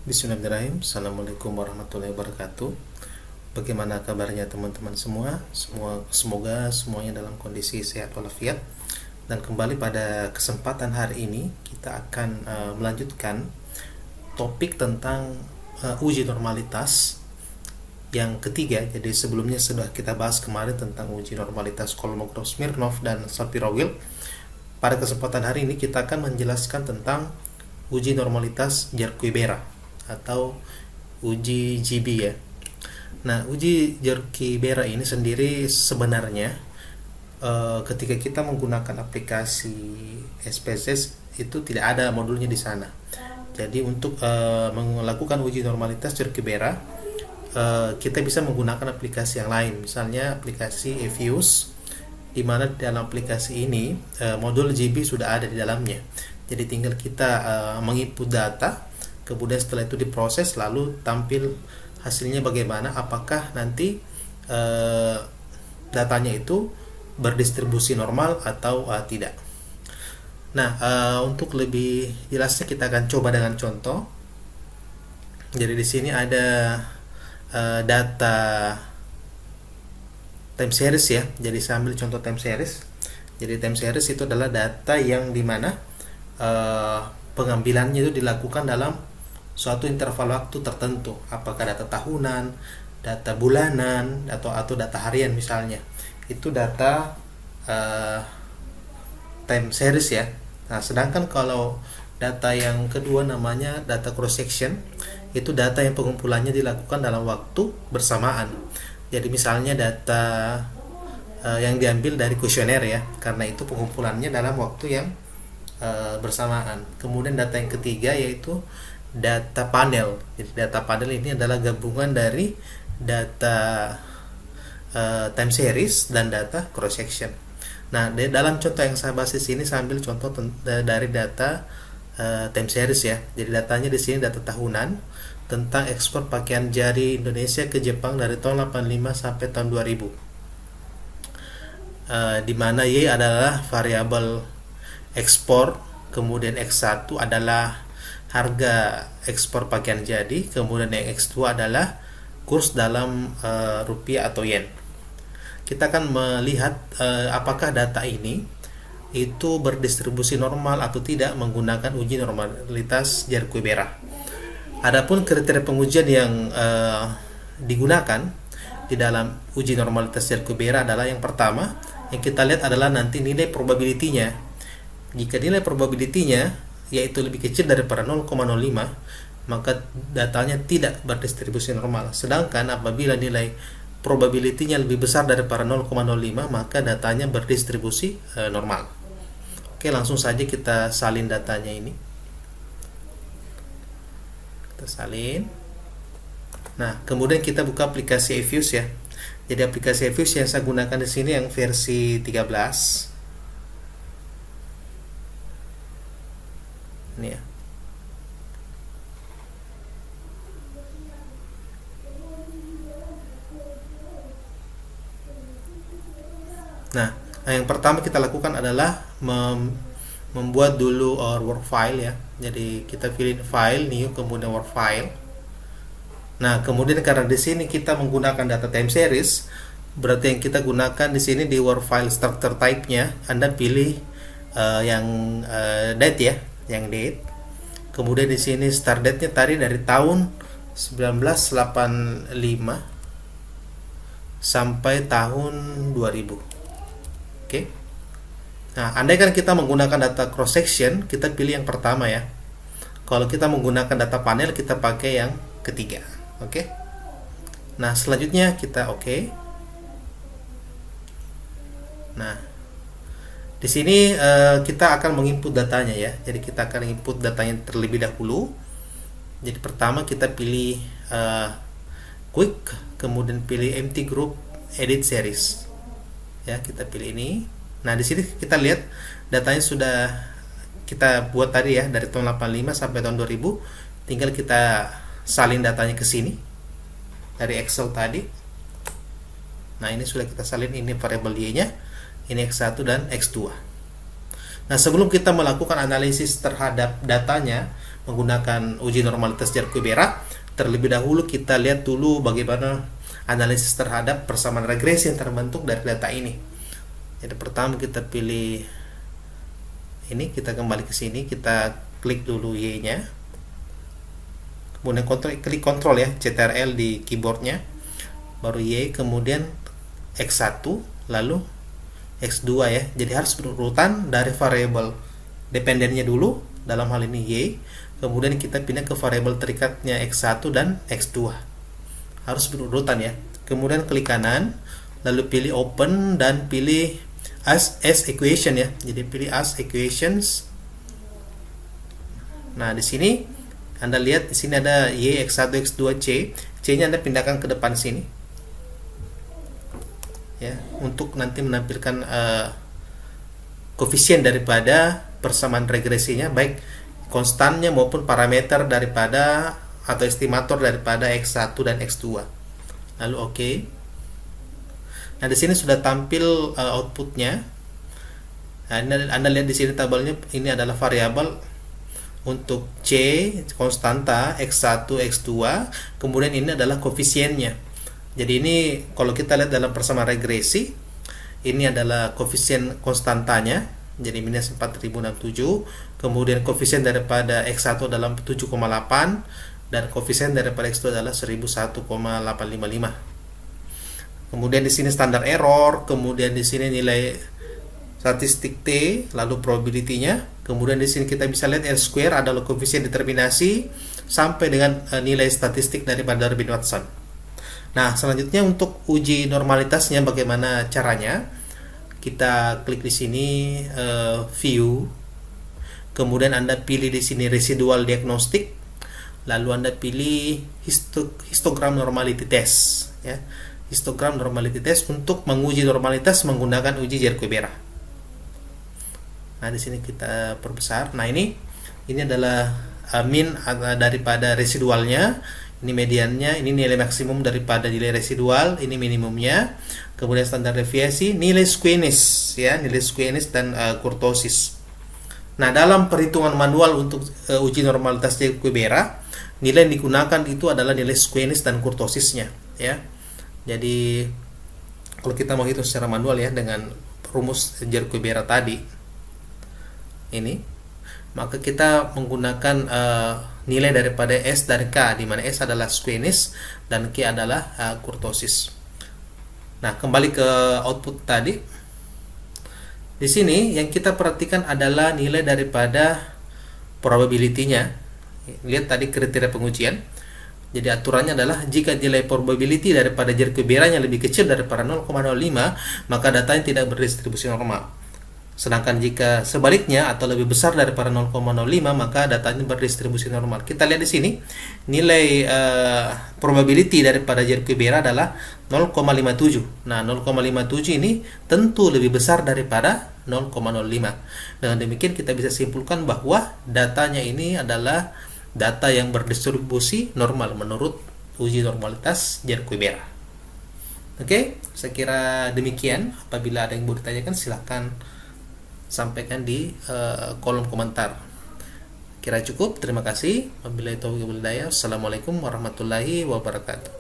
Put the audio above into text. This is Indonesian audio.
Bismillahirrahmanirrahim. Assalamualaikum warahmatullahi wabarakatuh. Bagaimana kabarnya teman-teman semua? Semoga semuanya dalam kondisi sehat walafiat. Dan kembali pada kesempatan hari ini kita akan melanjutkan topik tentang uji normalitas yang ketiga. Jadi sebelumnya sudah kita bahas kemarin tentang uji normalitas Kolmogorov-Smirnov dan Shapiro-Wilk. Pada kesempatan hari ini kita akan menjelaskan tentang uji normalitas Jarque-Bera atau uji GB ya. Nah, uji Jarque-Bera ini sendiri sebenarnya ketika kita menggunakan aplikasi SPSS itu tidak ada modulnya di sana. Jadi untuk melakukan uji normalitas Jarque-Bera kita bisa menggunakan aplikasi yang lain, misalnya aplikasi Evius, di mana dalam aplikasi ini modul GB sudah ada di dalamnya. Jadi tinggal kita menginput data, kemudian setelah itu diproses, lalu tampil hasilnya bagaimana, apakah nanti datanya itu berdistribusi normal atau tidak. Nah, untuk lebih jelasnya kita akan coba dengan contoh. Jadi di sini ada data time series ya. Jadi saya ambil contoh time series. Jadi time series itu adalah data yang dimana pengambilannya itu dilakukan dalam suatu interval waktu tertentu, apakah data tahunan, data bulanan, atau data harian misalnya. Itu data time series ya. Nah, sedangkan kalau data yang kedua namanya data cross section, itu data yang pengumpulannya dilakukan dalam waktu bersamaan. Jadi misalnya data yang diambil dari kuesioner ya, karena itu pengumpulannya dalam waktu yang bersamaan. Kemudian data yang ketiga yaitu data panel. Jadi data panel ini adalah gabungan dari data time series dan data cross section. Nah, dalam contoh yang saya bahas di sini saya ambil contoh dari data time series ya. Jadi datanya di sini data tahunan tentang ekspor pakaian jari Indonesia ke Jepang dari tahun 85 sampai tahun 2000. Di mana Y adalah variabel ekspor, kemudian X1 adalah harga ekspor pakaian jadi, kemudian yang X2 adalah kurs dalam rupiah atau yen. Kita akan melihat apakah data ini itu berdistribusi normal atau tidak menggunakan uji normalitas Jarque-Bera. Adapun kriteria pengujian yang digunakan di dalam uji normalitas Jarque-Bera adalah yang pertama yang kita lihat adalah nanti nilai probability-nya. Jika nilai probability-nya yaitu lebih kecil daripada 0,05, maka datanya tidak berdistribusi normal. Sedangkan apabila nilai probability-nya lebih besar daripada 0,05, maka datanya berdistribusi normal. Oke, langsung saja kita salin datanya ini. Kita salin. Nah, kemudian kita buka aplikasi Evius ya. Jadi aplikasi Evius yang saya gunakan di sini yang versi 13. Ini ya. Nah, yang pertama kita lakukan adalah membuat dulu work file ya. Jadi kita pilih file, new, kemudian work file. Nah, kemudian karena di sini kita menggunakan data time series, berarti yang kita gunakan di sini di work file structure type-nya, Anda pilih yang date ya, yang date. Kemudian di sini start date-nya tadi dari tahun 1985 sampai tahun 2000. Oke. Nah, andai kan kita menggunakan data cross section, kita pilih yang pertama ya. Kalau kita menggunakan data panel, kita pakai yang ketiga. Oke. Nah, selanjutnya kita oke. Nah, di sini kita akan menginput datanya ya. Jadi kita akan input datanya terlebih dahulu. Jadi pertama kita pilih quick, kemudian pilih empty group edit series. Ya, kita pilih ini. Nah, di sini kita lihat datanya sudah kita buat tadi ya, dari tahun 85 sampai tahun 2000. Tinggal kita salin datanya ke sini dari Excel tadi. Nah, ini sudah kita salin, ini variabel Y-nya, ini X1 dan X2. Nah, sebelum kita melakukan analisis terhadap datanya, menggunakan uji normalitas Jerquibera, terlebih dahulu kita lihat dulu bagaimana analisis terhadap persamaan regresi yang terbentuk dari data ini. Jadi pertama kita pilih ini, kita kembali ke sini, kita klik dulu Y-nya, kemudian klik kontrol ya, CTRL di keyboardnya, baru Y, kemudian X1, lalu X2 ya. Jadi harus berurutan dari variabel dependennya dulu, dalam hal ini Y, kemudian kita pindah ke variabel terikatnya X1 dan X2. Harus berurutan ya. Kemudian klik kanan, lalu pilih open dan pilih as equation ya. Jadi pilih as equations. Nah, di sini Anda lihat di sini ada Y, X1, X2, C. C-nya Anda pindahkan ke depan sini. Ya, untuk nanti menampilkan koefisien daripada persamaan regresinya, baik konstannya maupun parameter daripada atau estimator daripada X1 dan X2. Lalu oke. Nah, di sini sudah tampil outputnya. Nah, Anda lihat di sini tabelnya, ini adalah variabel untuk C konstanta X1, X2, kemudian ini adalah koefisiennya. Jadi ini kalau kita lihat dalam persamaan regresi, ini adalah koefisien konstantanya, jadi minus 4067, kemudian koefisien daripada X1 adalah 7,8 dan koefisien daripada X2 adalah 1001,855. Kemudian di sini standar error, kemudian di sini nilai statistik T, lalu probability-nya. Kemudian di sini kita bisa lihat R square adalah koefisien determinasi sampai dengan nilai statistik daripada Darwin-Watson. Nah, selanjutnya untuk uji normalitasnya bagaimana caranya? Kita klik di sini view. Kemudian Anda pilih di sini residual diagnostic. Lalu Anda pilih histogram normality test ya. Histogram normality test untuk menguji normalitas menggunakan uji Jerquibera. Nah, di sini kita perbesar. Nah, ini adalah mean daripada residualnya, ini mediannya, ini nilai maksimum daripada nilai residual, ini minimumnya. Kemudian standar deviasi, nilai squeamish ya, nilai squeamish dan kurtosis. Nah, dalam perhitungan manual untuk uji normalitas Jerquibera, nilai yang digunakan itu adalah nilai squeamish dan kurtosisnya ya. Jadi kalau kita mau hitung secara manual ya dengan rumus Jerquibera tadi ini, maka kita menggunakan nilai daripada S dan K, di mana S adalah squeamish dan K adalah kurtosis. Nah, kembali ke output tadi. Di sini yang kita perhatikan adalah nilai daripada probability-nya. Lihat tadi kriteria pengujian. Jadi aturannya adalah jika nilai probability daripada Jerquibera-nya lebih kecil daripada 0,05, maka datanya tidak berdistribusi normal. Sedangkan jika sebaliknya atau lebih besar daripada 0,05, maka datanya berdistribusi normal. Kita lihat di sini nilai probability daripada Jerquibera adalah 0,57. Nah, 0,57 ini tentu lebih besar daripada 0,05. Dengan demikian kita bisa simpulkan bahwa datanya ini adalah data yang berdistribusi normal menurut uji normalitas Jerquibera. Oke, saya kira demikian. Apabila ada yang mau ditanyakan, silahkan sampaikan di kolom komentar. Kira cukup. Terima kasih. Wabillahi taufiq wal hidayah. Assalamualaikum warahmatullahi wabarakatuh.